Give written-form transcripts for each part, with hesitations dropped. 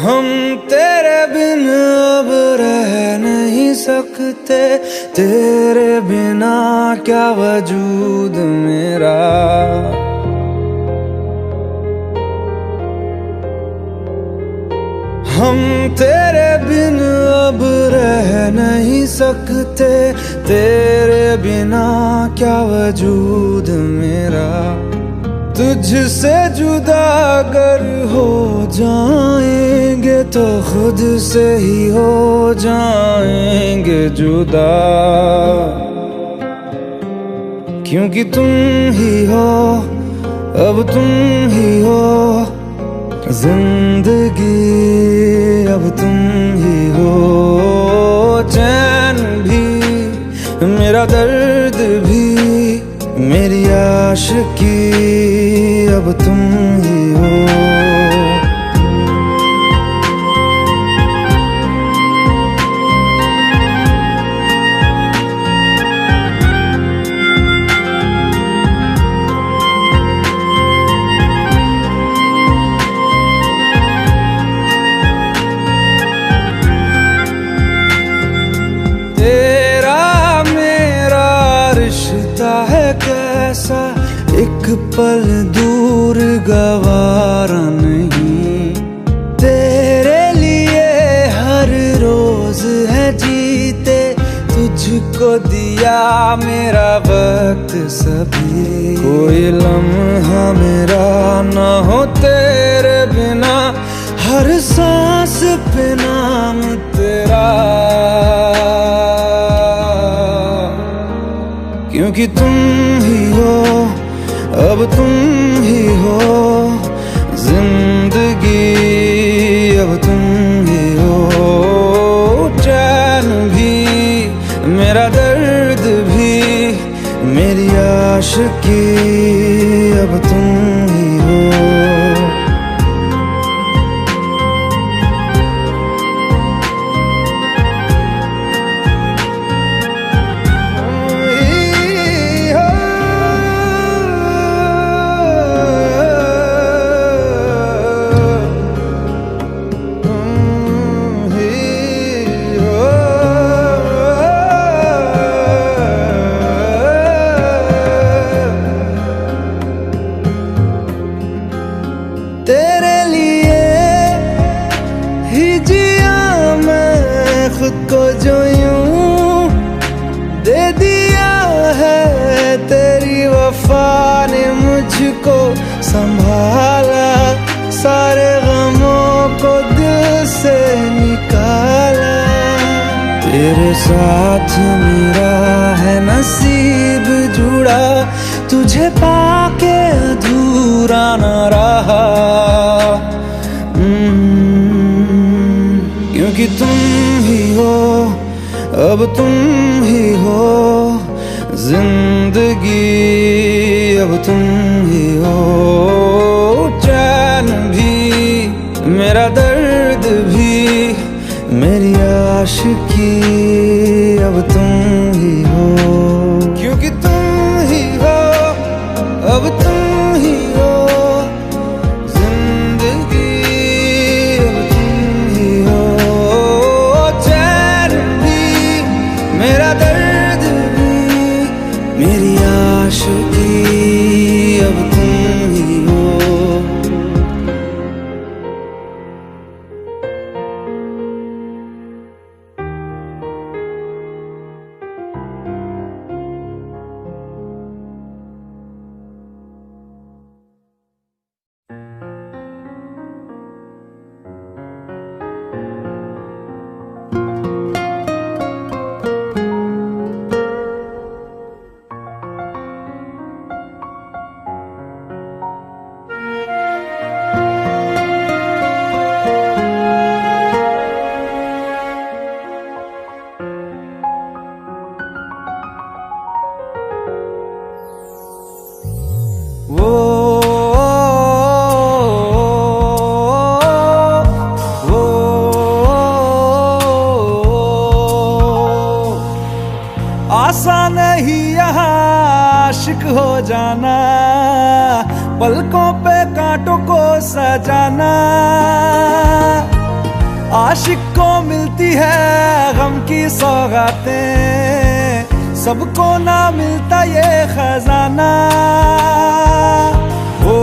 हम तेरे बिन अब रह नहीं सकते, तेरे बिना क्या वजूद मेरा। हम तेरे बिन अब रह नहीं सकते, तेरे बिना क्या वजूद मेरा। तुझसे जुदा अगर हो जाएंगे तो खुद से ही हो जाएंगे जुदा, क्योंकि तुम ही हो, अब तुम ही हो जिंदगी, अब तुम ही हो। चैन भी, मेरा दर्द भी, मेरी आशिकी, अब तुम ही हो। तेरा मेरा रिश्ता है कैसा, एक पल दूर गवारा नहीं। तेरे लिए हर रोज है जीते, तुझको दिया मेरा वक्त सभी। कोई लम्हा मेरा ना हो तेरे बिना, हर सांस पे नाम तेरा, क्योंकि तुम ही हो, अब तुम ही हो जिंदगी, अब तुम ही हो। चैन भी, मेरा दर्द भी, मेरी आशिकी, अब तुम ही हो। तेरे लिए ही जिया मैं खुद को, जो यूं दे दिया है तेरी वफा ने मुझको संभाला। सारे गमों को दिल से निकाला, तेरे साथ मेरा है नसीब जुड़ा, तुझे पाके अधूरा न रहा। क्योंकि तुम ही हो, अब तुम ही हो जिंदगी, अब तुम ही हो। चैन भी, मेरा दर्द भी, मेरी आशिकी, अब तुम ही हो। क्योंकि तुम ही हो, अब तुम ही हो जिंदगी, अब तुम ही हो। चैन भी, मेरा दर्द भी, मेरी आशिकी, अब तुम ही हो। आसान नहीं यहाँ आशिक हो जाना, पलकों पे कांटों को सजाना। आशिक को मिलती है गम की सौगातें, सबको ना मिलता ये खजाना। ओ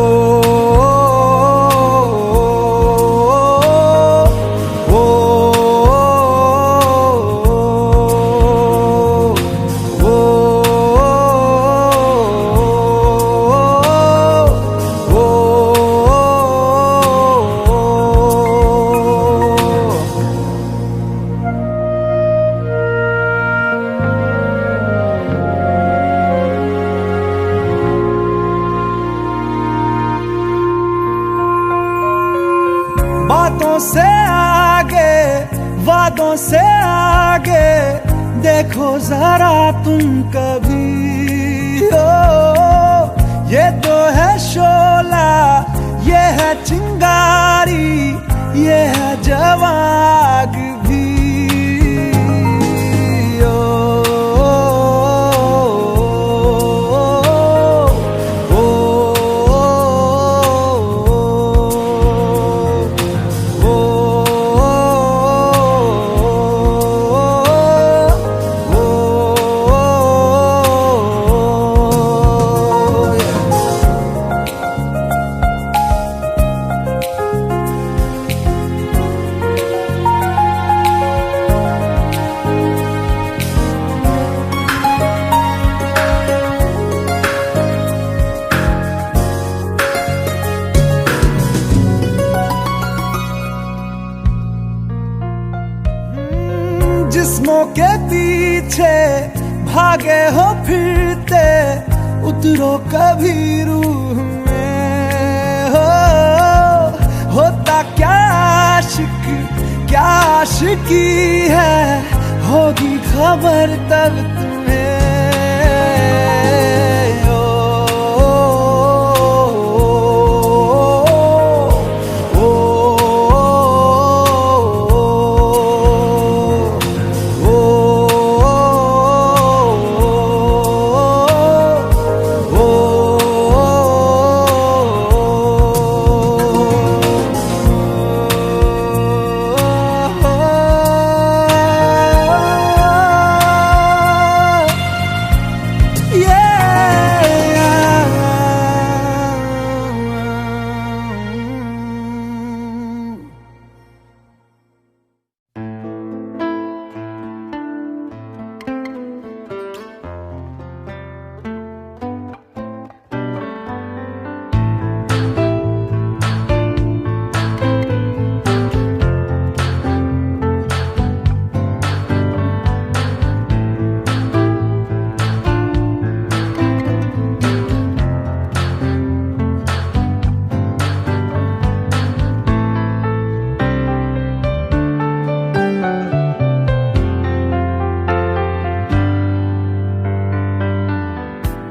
बातों से आगे, वादों से आगे, देखो जरा तुम कभी। ओ ये तो है शोला, ये है चिंगारी, ये है जवाग भी। जिस्मों के पीछे भागे हो फिरते, उतरो कभी रूह में। होता क्या आशिक, क्या आशिकी है, होगी खबर तब तुम्हें।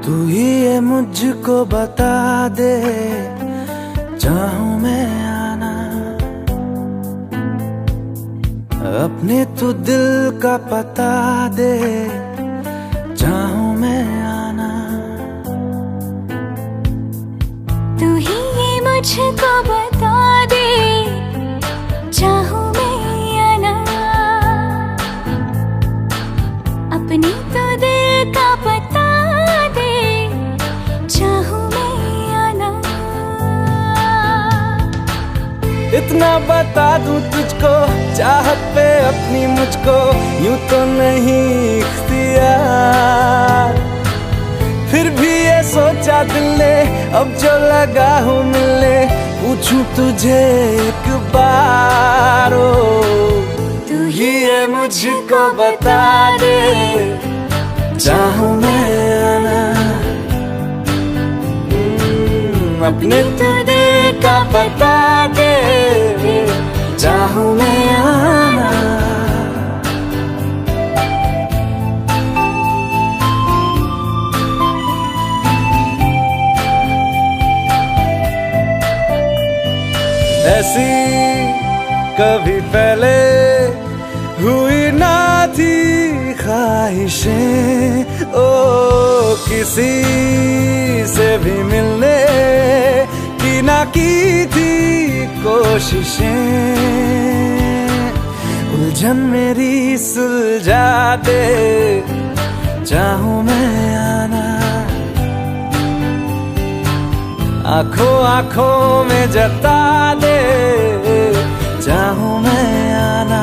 तू ही ये मुझको बता दे, चाहूं मैं आना अपने, तू दिल का पता दे, चाहूं मैं आना। तू ही ये मुझको बता दे, चाहूं मैं आना अपने, तो दिल का पता दे, चाहूं मैं आना। इतना बता दूं तुझको, चाहत पे अपनी मुझको यूं तो नहीं इख्तियार। फिर भी ये सोचा दिल ने, अब जो लगा हूँ मिलने, पूछूं तुझे एक बार। ओ तू ही ये मुझको बता दे, चाहूं मैं आना अपने, तो दिल का पता दे, चाहूं मैं आना। ऐसी कभी पहले हुई ना थी ख्वाहिशें, ओ किसी से भी मिलने की ना की थी कोशिशें। उलझन मेरी सुलझा दे, चाहूं मैं आना आंखों आंखों में जता दे, चाहूं मैं आना।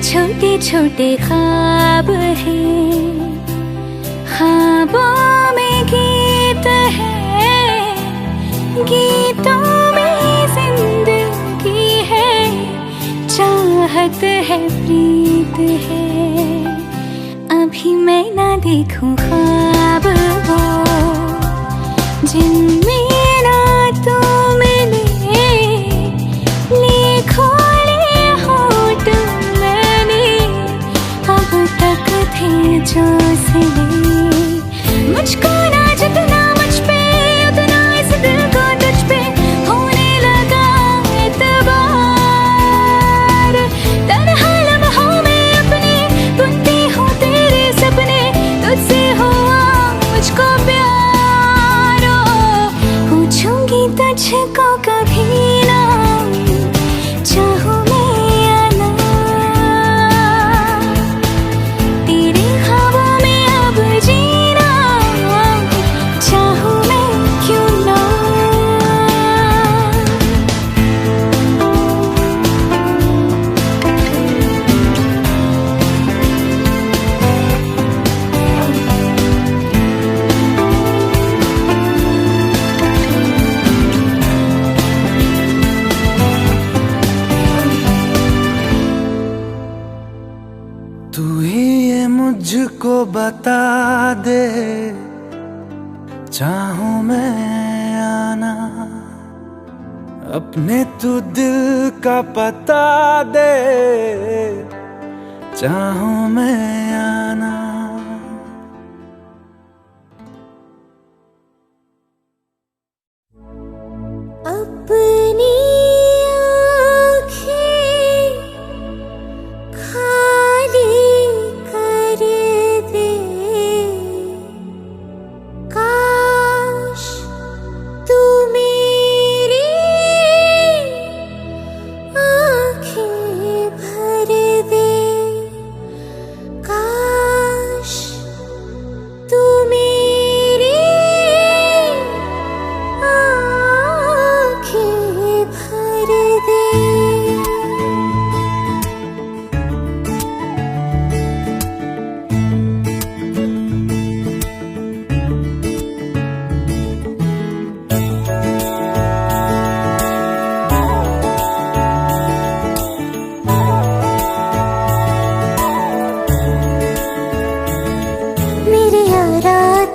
छोटे छोटे ख्वाब हैं, ख्वाबों में गीत है, गीतों में जिंदगी है, चाहत है, प्रीत है। अभी मैं ना देखूं ख्वाब वो जिनमें ना तू मिले, लिखो जो सिले मुझको ना जितना मुझ पे उतना इस दिल को तुझ पे होने लगा एतबार। तन्हा लम्हों में अपने बुनती हूँ तेरे सपने, तुझसे हुआ मुझको प्यार। पूछूंगी तुझको कभी ना, चाहूं तू ही ये मुझको बता दे, चाहूं मैं आना अपने तू दिल का पता दे, चाहूं मैं आना। अपनी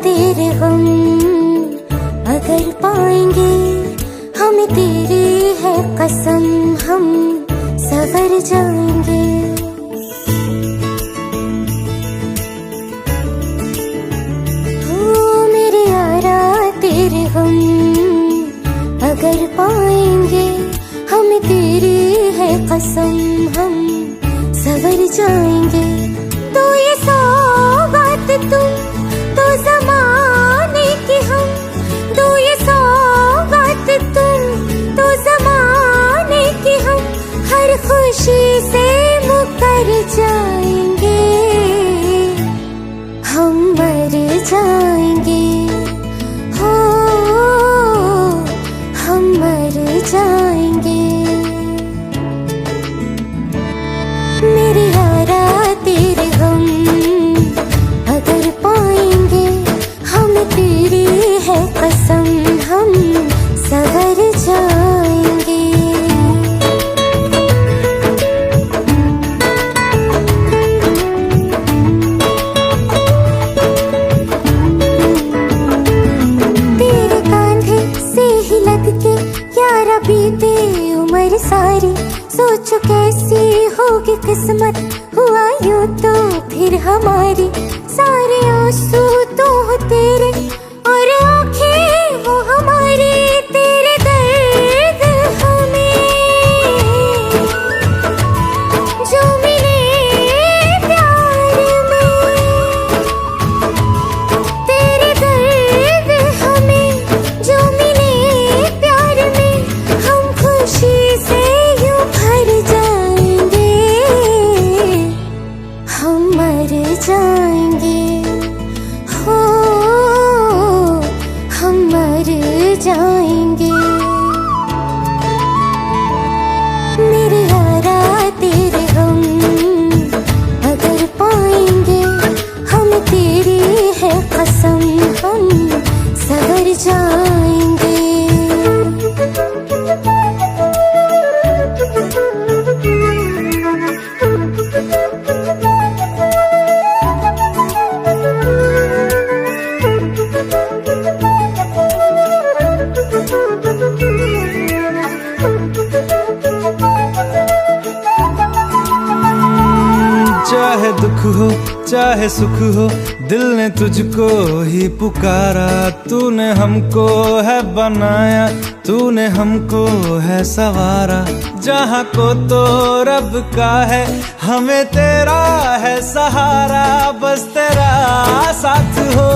तेरे गम अगर पाएंगे, हमें तेरी है कसम, हम सवर जाएंगे। हो मेरे यारा तेरे गम अगर पाएंगे, हमें तेरी है कसम, हम सवर जाएंगे। तो ये सौगात तुम तो ज़माने की, हम दो ये सौगात तुम तो ज़माने की, हम हर खुशी से मुकर जाएंगे, हम मर जाएंगे, हो हम मर जाएंगे। मेरे यारा तेरे गम अगर पाएंगे, हम तेरी है कसम, हम सवर जाएंगे। किस्मत हुआ यूं तो फिर हमारी सारे आंसू तो हो तेरे और आंखें वो हमारी तेरे दर्द हमें जो मिले प्यार में तेरे दर्द हमें जो मिले प्यार में हम खुशी से यूं भर जाएंगे हम मर जाएंगे हो हम मर जाएंगे मेरे यारा तेरे हम अगर पाएंगे हम तेरी है कसम हम सवर जाएंगे चाहे दुख हो चाहे सुख हो दिल ने तुझको ही पुकारा तूने हमको है बनाया तूने हमको है सवारा जहाँ को तो रब का है हमें तेरा है सहारा बस तेरा साथ हो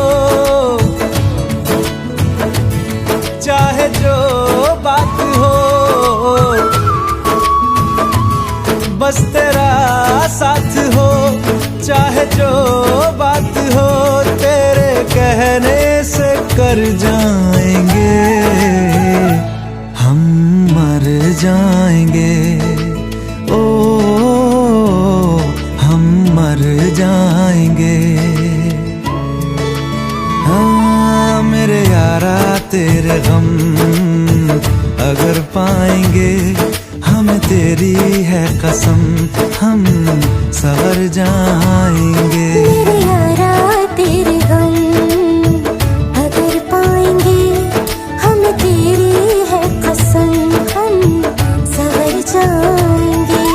चाहे जो बात हो बस तेरा साथ हो चाहे जो बात हो तेरे कहने से कर जाएंगे हम मर जाएंगे ओ हम मर जाएंगे हाँ मेरे यारा तेरे गम अगर पाएंगे हमें तेरी है कसम हम सवर जाएंगे मेरे यारा तेरे हम अगर पाएंगे हम तेरी है कसम हम सवर जाएंगे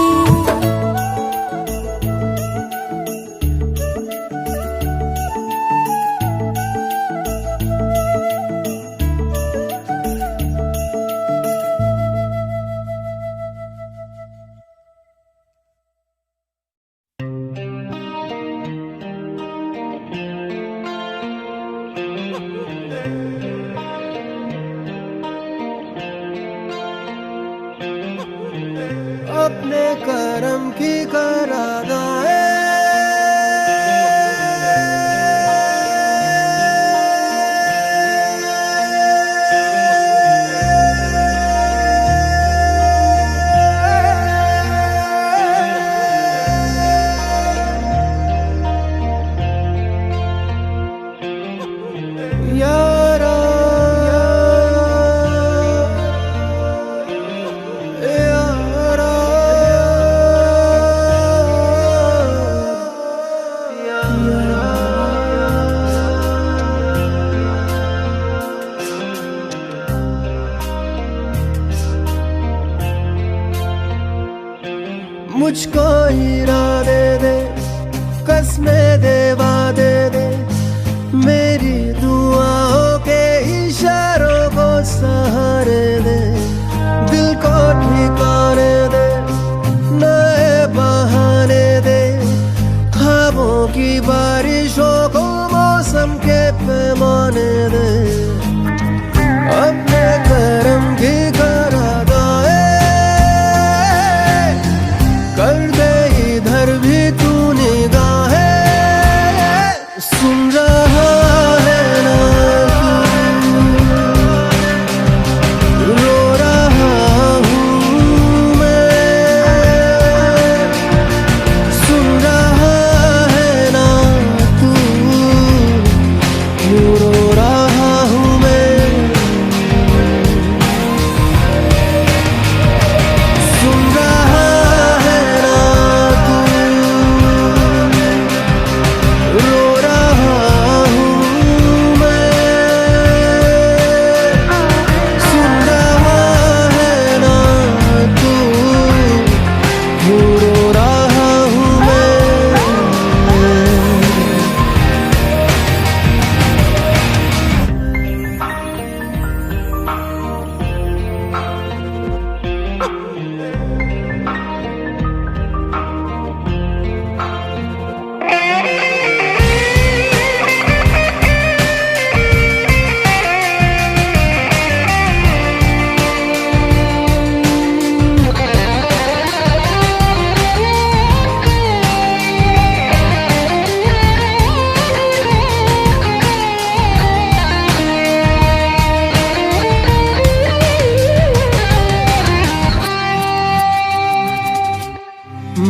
अपने करम की करादाए यारा मुझको इरादे दे कसमें दे वादे दे मेरी दुआओं के इशारों को सहारे दे दिल को ठिकाने दे नए बहाने दे ख्वाबों की बारिशों को मौसम के पैमाने दे अपने करम की करादाए कर दे इधर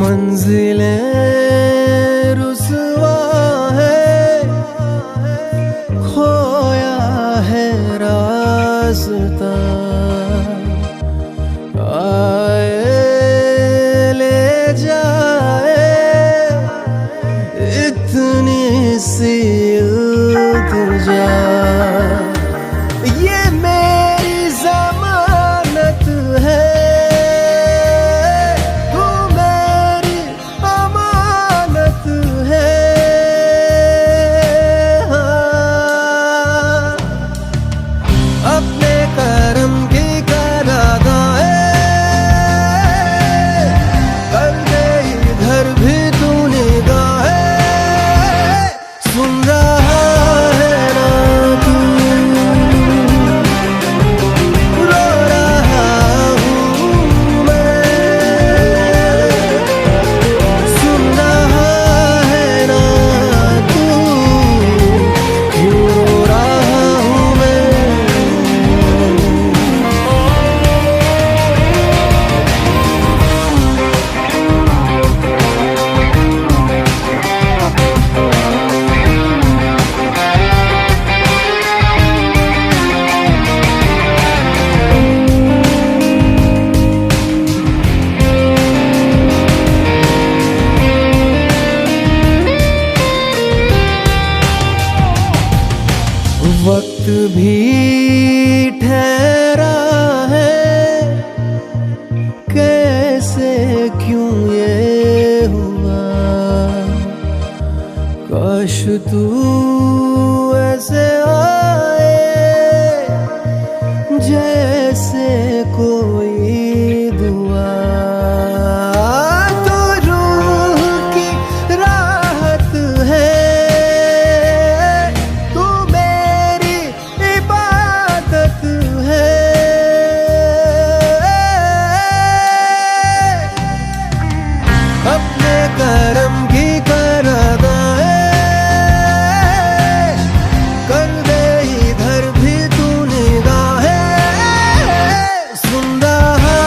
मंजिलें रुसवा है, खोया है रास्ता, आए ले जाए इतनी सी इल्तिजा। ये मेरी जमानत है, तू मेरी अमानत है। हाँ, अपने करम की करादाए कर दे इधर भी तू निगाहें। सुन रहा है ना तू, रो रहा हूँ मैं। सुन रहा है ना तू, क्यों रो रहा हूँ मैं। वक्त भी ठहरा है, कैसे क्यों ये हुआ। काश तू ऐसे आए जैसे कोई दुआ। तो रूह की राहत है, तू मेरी इबादत है। अपने करम की करादाए कर दे इधर भी तू निगाहें। सुन रहा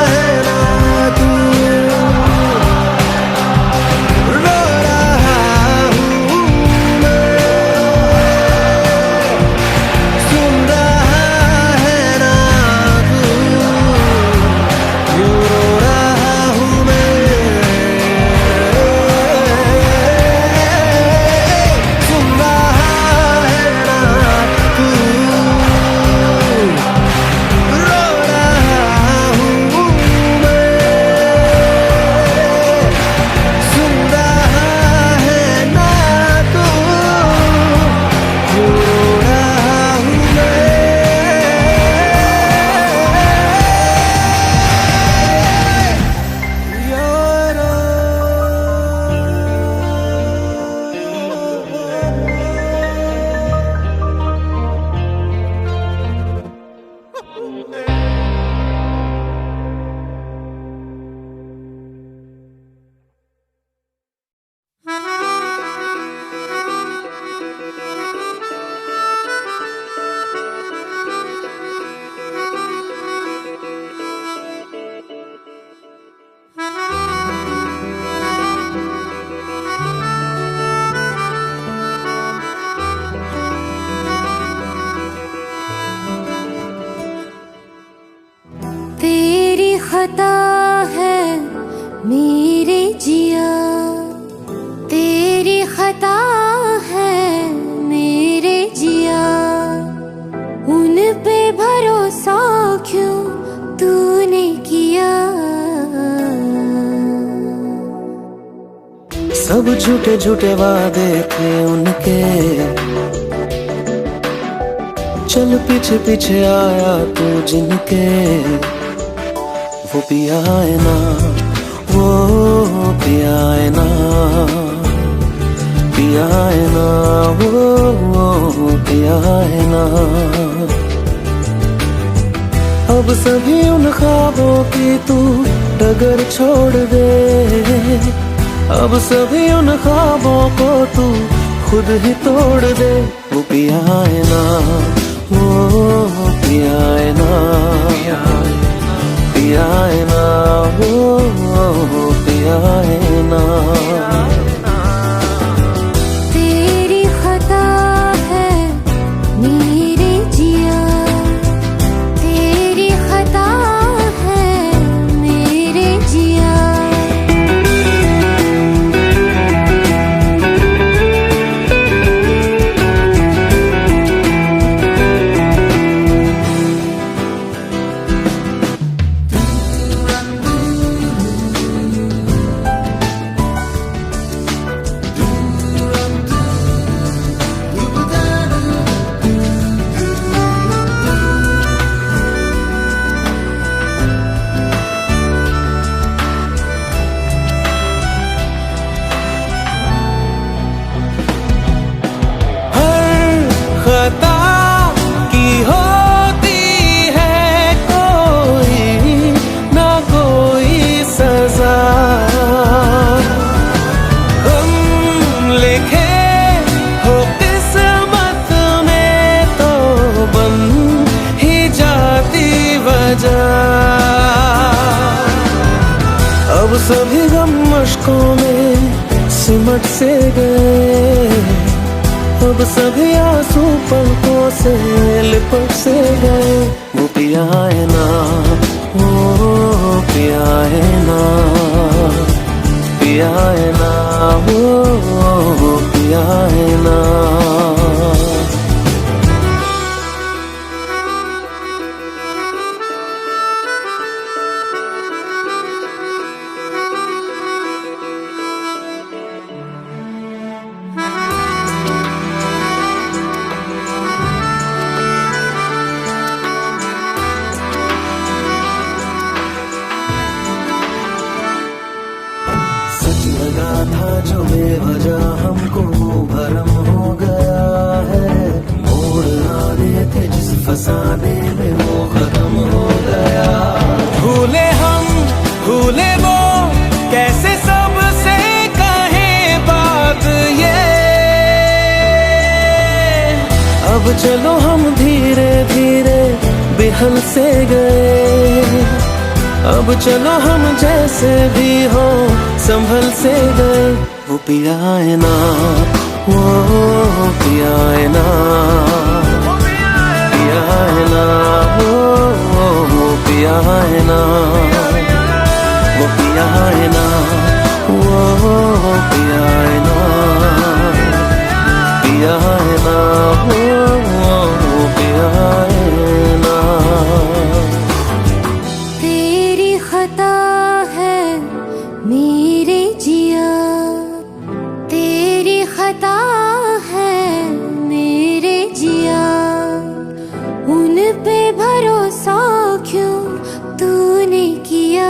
है ना तू, रो रहा हूँ मैं। सुन रहा है ना तू, क्यों रो रहा हूँ मैं। सुन रहा है ना तू, रो रहा हूँ मैं। सुन रहा है ना तू, क्यों रो रहा हूँ मैं। यारा तेरी खता है मेरे जिया, तेरी खता है मेरे जिया। उन पे भरोसा क्यों तूने किया। सब झूठे झूठे वादे थे उनके, चल पीछे पीछे आया तू जिनके। वो पिया है ना, वो पिया है ना, पिया है ना, वो पिया है ना। अब सभी उन ख्वाबों की तू डगर छोड़ दे। अब सभी उन ख्वाबों को तू खुद ही तोड़ दे। वो पिया है ना, वो पिया है ना, पिया है ना, वो पिया है ना। तेरी खता है मेरे जिया, तेरी खता है मेरे जिया। खता की होती है कोई ना कोई सजा, हम लिखे हो किस्मत में तो बन ही जाती वजह। अब सभी गम मुश्कों में सिमट से गए, अब सभी आंसू पलकों से लिपट से गए। वो पिया है ना, वो पिया है ना, पिया है ना, वो पिया है ना। सच लगा था जो बेवजह हमको भरम हो गया है, मोड़ आने थे जिस फसाने में वो खत्म हो गया। भूले हम भूले वो कैसे सबसे कहे बात ये, अब चलो हम धीरे धीरे बिहल से गए, अब चलो हम जैसे भी हो संभल से गए। वो पिया है ना, वो पिया है ना, पिया है ना, वो पिया है ना, वो पिया है ना, वो पिया है ना, पिया है ना, वो पिया है ना। तेरी खता है मेरे जिया, तेरी खता है मेरे जिया। उन पे भरोसा क्यों तूने किया।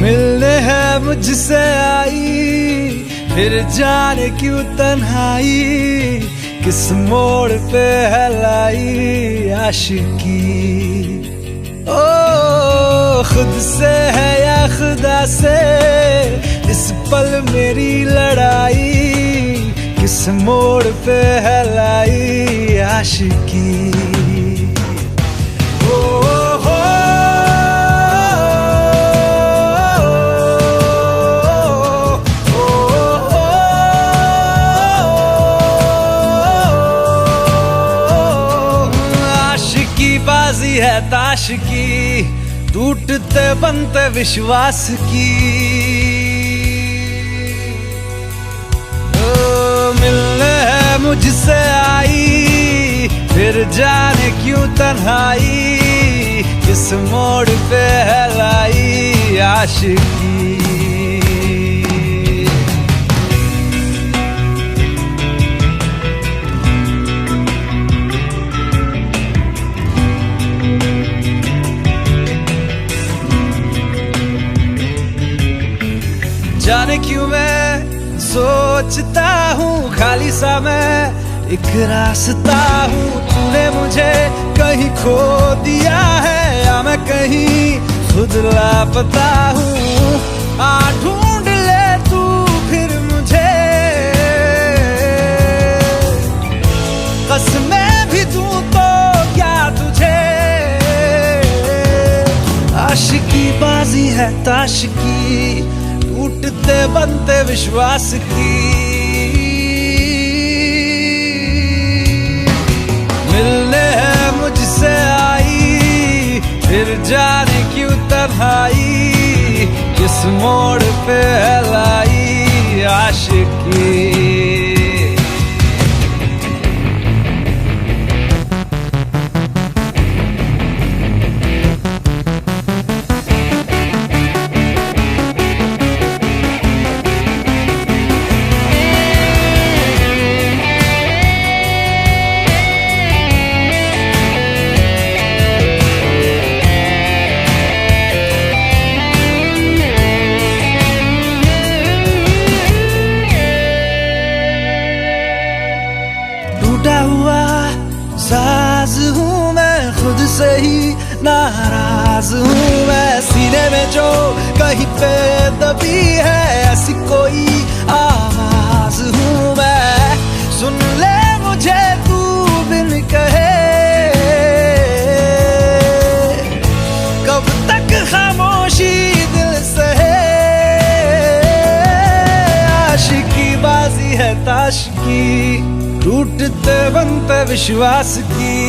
मिलने है मुझसे आई, फिर जाने क्यों तन्हाई, किस मोड़ पे है लाई आशिकी। ओ खुद से है या खुदा से इस पल मेरी लड़ाई, किस मोड़ पे है लाई आशिकी। बाजी है ताश की, टूटते बनते विश्वास की। मिलने है मुझसे आई, फिर जाने क्यों तन्हाई, किस मोड़ पे है लाई आशिकी। जाने क्यों मैं सोचता हूँ खाली सा मैं एक रास्ता हूँ, तूने मुझे कहीं खो दिया है या मैं कहीं खुद लापता हूँ, आ ढूंढ ले तू फिर मुझे। कसमें भी दूं तो क्या तुझे, आशिकी बाजी है ताश की, टूटते बनते विश्वास की। मिलने है मुझसे आई, फिर जाने क्यों तन्हाई, किस मोड़ पे है लाई आशिकी। टूटा हुआ साज हूँ मैं, खुद से ही नाराज हूँ मैं। सीने में जो कहीं पे दबी है ऐसी कोई आवाज हूँ मैं। सुन ले मुझे तू बिन कहे, कब तक खामोशी दिल सहे। आशिकी बाजी है ताश की, टूटते बनते विश्वास की।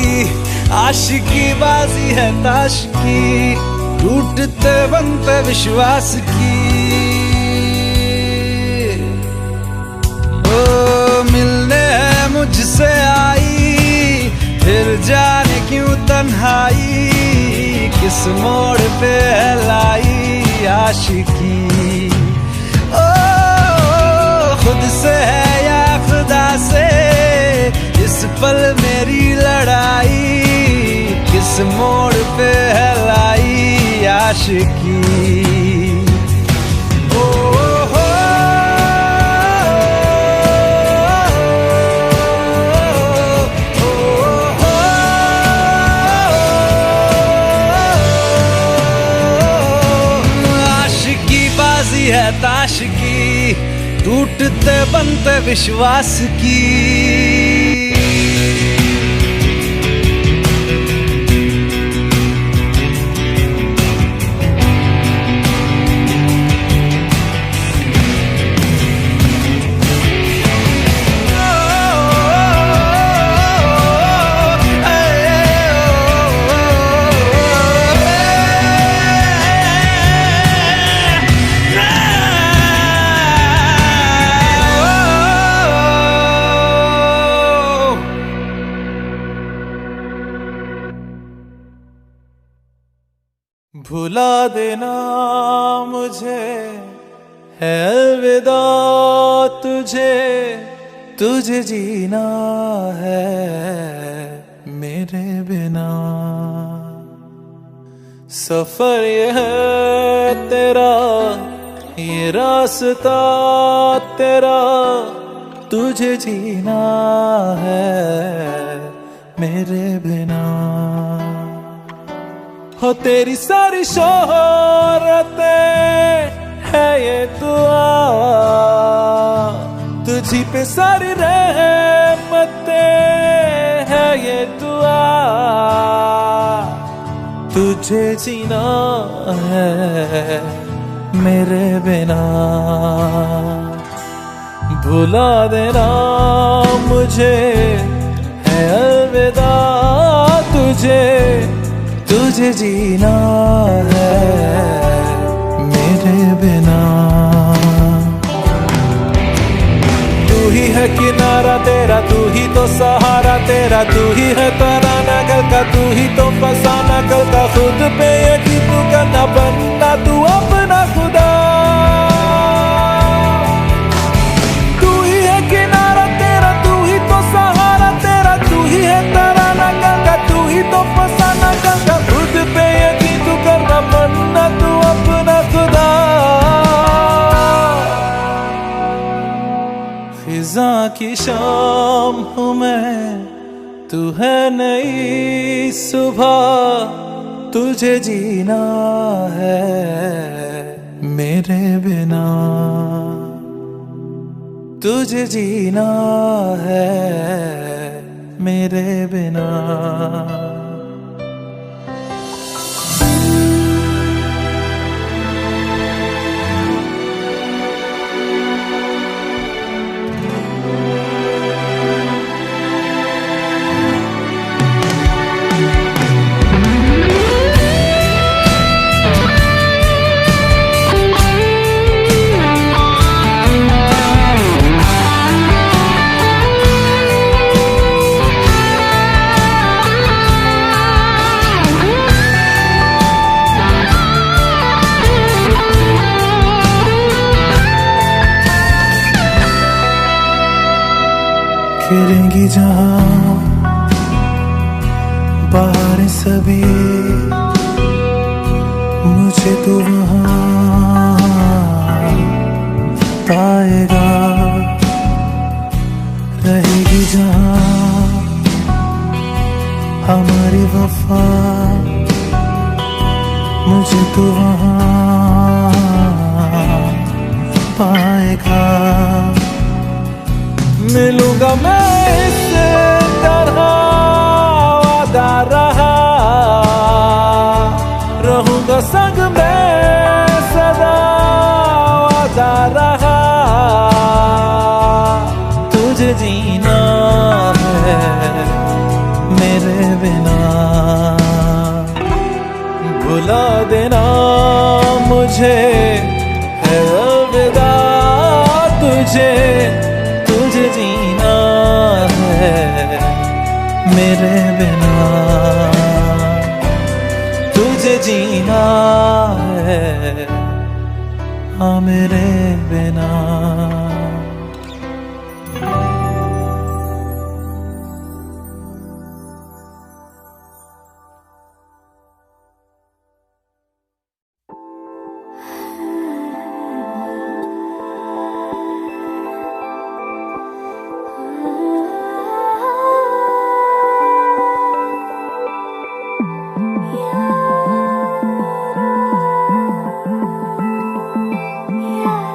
आशिकी बाजी है ताश की, टूटते बनते विश्वास की। ओ मिलने है मुझसे आई, फिर जाने क्यों तन्हाई, किस मोड़ पे है लाई आशिकी। ओ खुद से है या खुदा से, इस पल मेरी लड़ाई, किस मोड़ पे है लाई आशिकी। ओ हो आशिकी बाजी है ताश की, टूटते बनते विश्वास की। भुला देना मुझे है अलविदा तुझे, तुझे जीना है मेरे बिना। सफर ये है तेरा, ये रास्ता तेरा, तुझे जीना है मेरे बिना। हो तेरी सारी शोहरतें है ये दुआ, तुझी पे सारी रहमतें है ये दुआ। तुझे जीना है मेरे बिना। भुला देना मुझे है अलविदा तुझे, तुझे जीना है मेरे बिना। तू ही है किनारा तेरा, तू ही तो सहारा तेरा, तू ही है तराना कल का, तू ही तो फसाना कल का। खुद पे यकीन तू करना, बनना तू अपना खुदा। तू ही है किनारा तेरा, तू ही तो सहारा तेरा, तू ही है तराना कल का, तू ही तो फसाना कल का। खुद पे यकीन तू करना, बनना तू अपना खुदा। फिजा की शाम हूँ मैं, तू है नई सुबह, तुझे जीना है मेरे बिना, तुझे जीना है मेरे बिना। खेलेंगी जहां बाहर सभी, मुझे तो वहां पाएगा। रहेगी जहां हमारी वफा, मुझे तो वहां पाएगा। मिलूंगा मैं इससे तरह वादा रहा, रहूंगा संग में सदा वादा रहा। तुझे जीना है मेरे बिना, भुला देना मुझे है अलविदा। तुझे जीना है मेरे बिना, तुझे जीना है हाँ मेरे बिना। Yeah.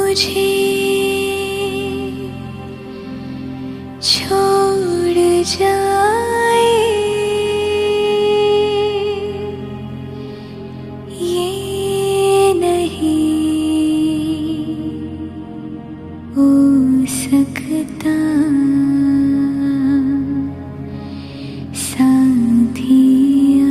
मुझे छोड़ जाए, ये नहीं हो सकता साथिया।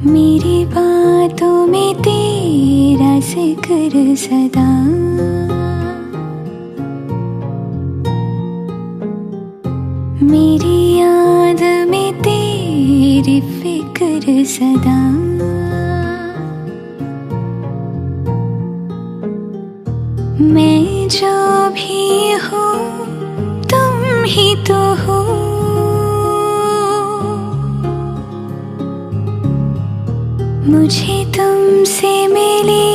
मेरी बातों में तेरा जिक्र सदा, मेरी याद में तेरी फिक्र सदा। मैं जो भी हूँ तुम ही तो हो, मुझे तुमसे मिली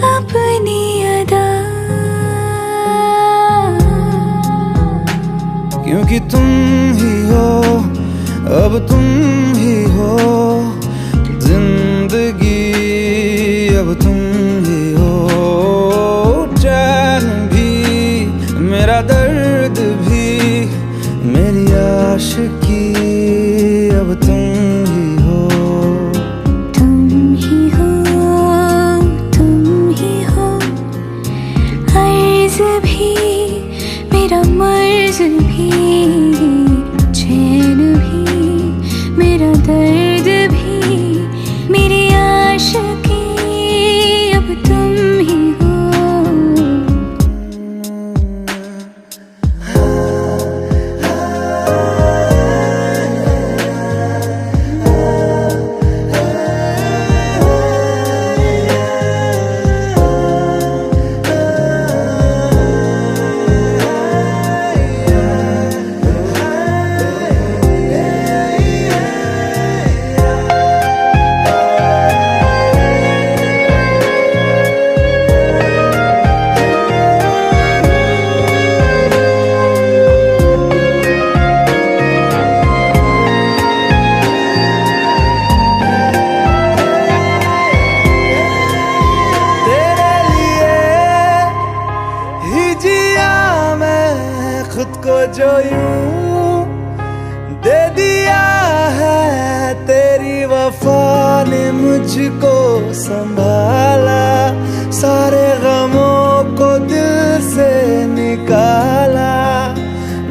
अपनी अदा। क्योंकि तुम ही हो, अब तुम ही हो जिंदगी, अब तुम ही हो चैन भी, मेरा दर्द भी, मेरी आशिकी, अब तुम ही हो। तुम ही हो, तुम ही हो, अर्ज़ भी मेरा मर्ज़ भी, चैन भी मेरा दर्द भी, मेरी आशिकी, अब तुम ही हो। खुद को जो यूं दे दिया है, तेरी वफा ने मुझको संभाला, सारे गमों को दिल से निकाला।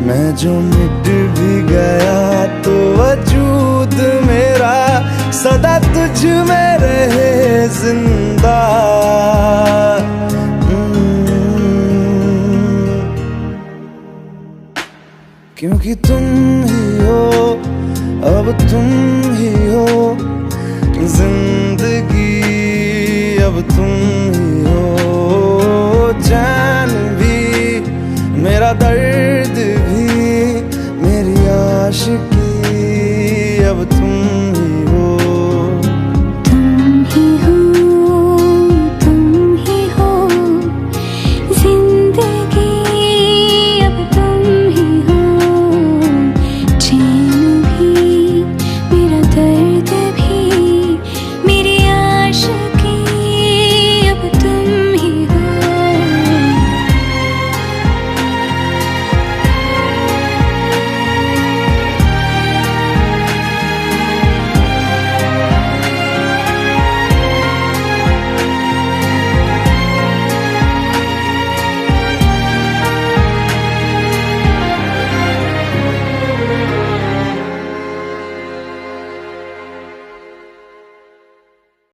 मैं जो मिट भी गया तो वजूद मेरा सदा तुझ में रहे जिंदा। क्योंकि तुम ही हो, अब तुम ही हो जिंदगी, अब तुम